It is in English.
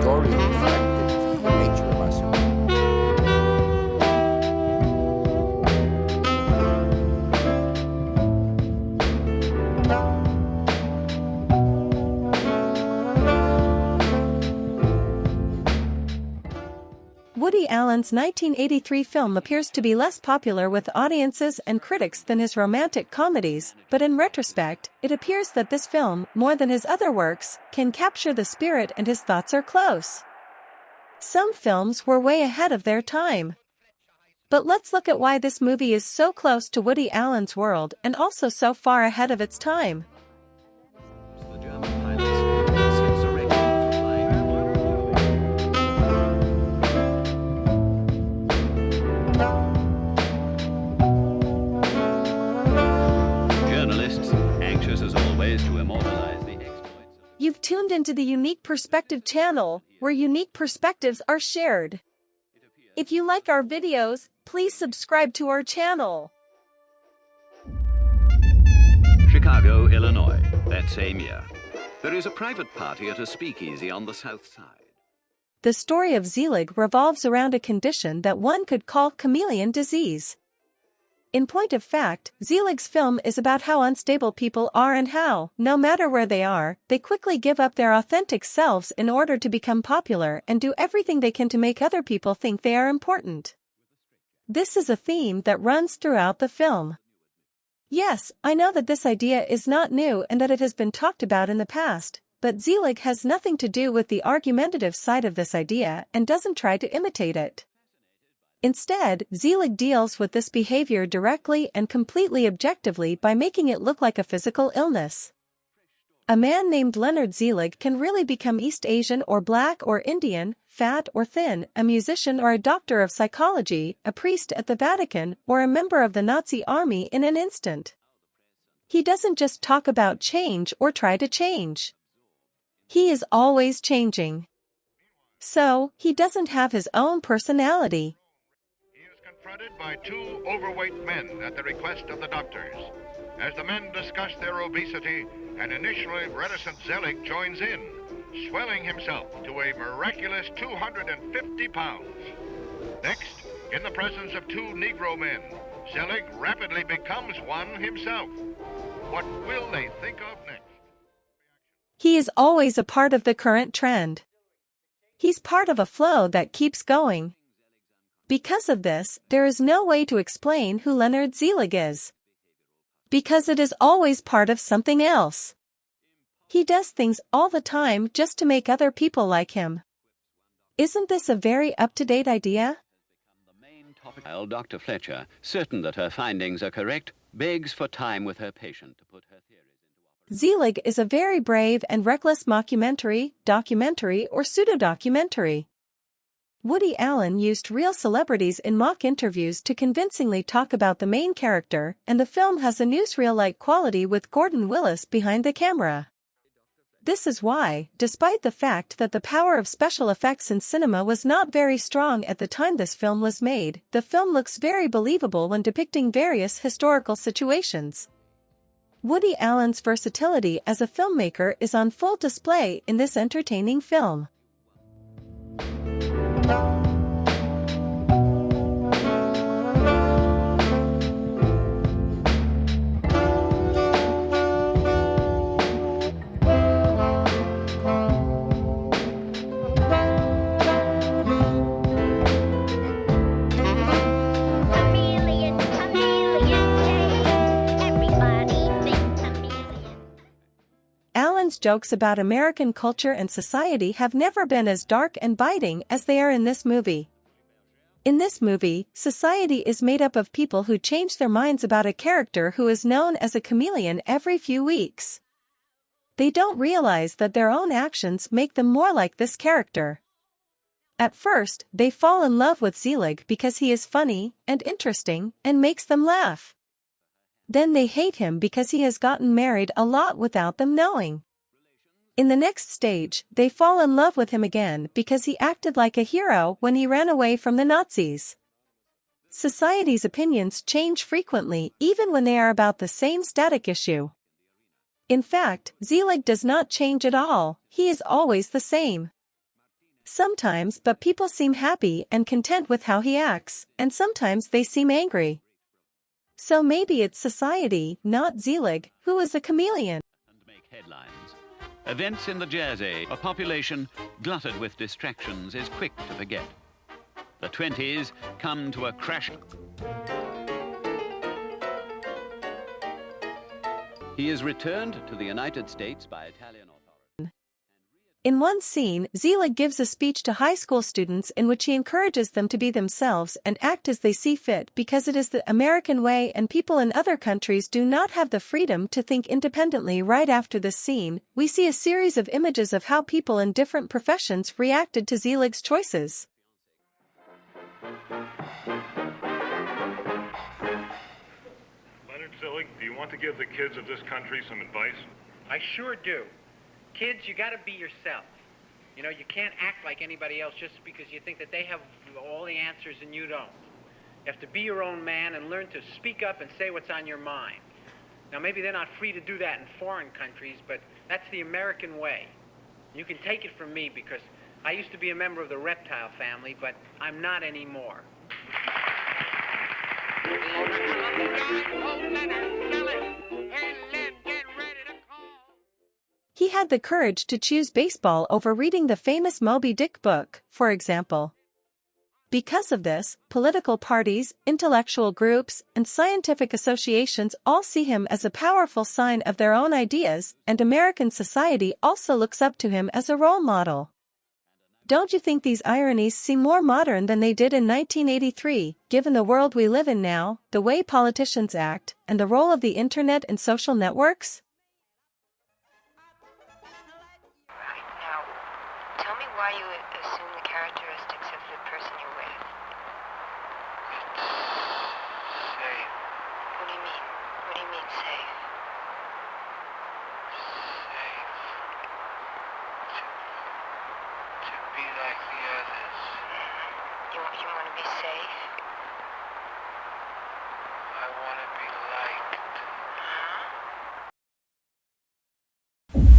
story reflected the nature of us. Woody Allen's 1983 film appears to be less popular with audiences and critics than his romantic comedies, but in retrospect, it appears that this film, more than his other works, can capture the spirit and his thoughts are close. Some films were way ahead of their time. But let's look at why this movie is so close to Woody Allen's world and also so far ahead of its time. You've tuned into the Unique Perspective channel, where unique perspectives are shared. If you like our videos, please subscribe to our channel. Chicago, Illinois, that same year. There is a private party at a speakeasy on the south side. The story of Zelig revolves around a condition that one could call chameleon disease. In point of fact, Zelig's film is about how unstable people are and how, no matter where they are, they quickly give up their authentic selves in order to become popular and do everything they can to make other people think they are important. This is a theme that runs throughout the film. Yes, I know that this idea is not new and that it has been talked about in the past, but Zelig has nothing to do with the argumentative side of this idea and doesn't try to imitate it. Instead, Zelig deals with this behavior directly and completely objectively by making it look like a physical illness. A man named Leonard Zelig can really become East Asian or black or Indian, fat or thin, a musician or a doctor of psychology, a priest at the Vatican, or a member of the Nazi army in an instant. He doesn't just talk about change or try to change. He is always changing. So, he doesn't have his own personality. Confronted by two overweight men at the request of the doctors. As the men discuss their obesity, an initially reticent Zelig joins in, swelling himself to a miraculous 250 pounds. Next, in the presence of two Negro men, Zelig rapidly becomes one himself. What will they think of next? He is always a part of the current trend. He's part of a flow that keeps going. Because of this, there is no way to explain who Leonard Zelig is. Because it is always part of something else. He does things all the time just to make other people like him. Isn't this a very up-to-date idea? While Dr. Fletcher, certain that her findings are correct, begs for time with her patient to put her theories into operation. Zelig is a very brave and reckless mockumentary, documentary, or pseudo-documentary. Woody Allen used real celebrities in mock interviews to convincingly talk about the main character, and the film has a newsreel-like quality with Gordon Willis behind the camera. This is why, despite the fact that the power of special effects in cinema was not very strong at the time this film was made, the film looks very believable when depicting various historical situations. Woody Allen's versatility as a filmmaker is on full display in this entertaining film. Allen's jokes about American culture and society have never been as dark and biting as they are in this movie. In this movie, society is made up of people who change their minds about a character who is known as a chameleon every few weeks. They don't realize that their own actions make them more like this character. At first, they fall in love with Zelig because he is funny and interesting and makes them laugh. Then they hate him because he has gotten married a lot without them knowing. In the next stage, they fall in love with him again because he acted like a hero when he ran away from the Nazis. Society's opinions change frequently even when they are about the same static issue. In fact, Zelig does not change at all, he is always the same. Sometimes, but people seem happy and content with how he acts, and sometimes they seem angry. So maybe it's society, not Zelig, who is a chameleon. And make headlines. Events in the Jersey, a population glutted with distractions, is quick to forget. The 20s come to a crash. He is returned to the United States by Italian authorities. In one scene, Zelig gives a speech to high school students in which he encourages them to be themselves and act as they see fit because it is the American way and people in other countries do not have the freedom to think independently. Right after this scene, we see a series of images of how people in different professions reacted to Zelig's choices. Leonard Zelig, do you want to give the kids of this country some advice? I sure do. Kids, you got to be yourself. You know, you can't act like anybody else just because you think that they have all the answers and you don't. You have to be your own man and learn to speak up and say what's on your mind. Now, maybe they're not free to do that in foreign countries, but that's the American way. You can take it from me because I used to be a member of the reptile family, but I'm not anymore. He had the courage to choose baseball over reading the famous Moby Dick book, for example. Because of this, political parties, intellectual groups, and scientific associations all see him as a powerful sign of their own ideas, and American society also looks up to him as a role model. Don't you think these ironies seem more modern than they did in 1983, given the world we live in now, the way politicians act, and the role of the internet and social networks? Tell me why you assume the characteristics of the person you're with. It's safe. What do you mean? What do you mean safe? Safe. To be like the others. You want to be safe? I want to be liked. Huh?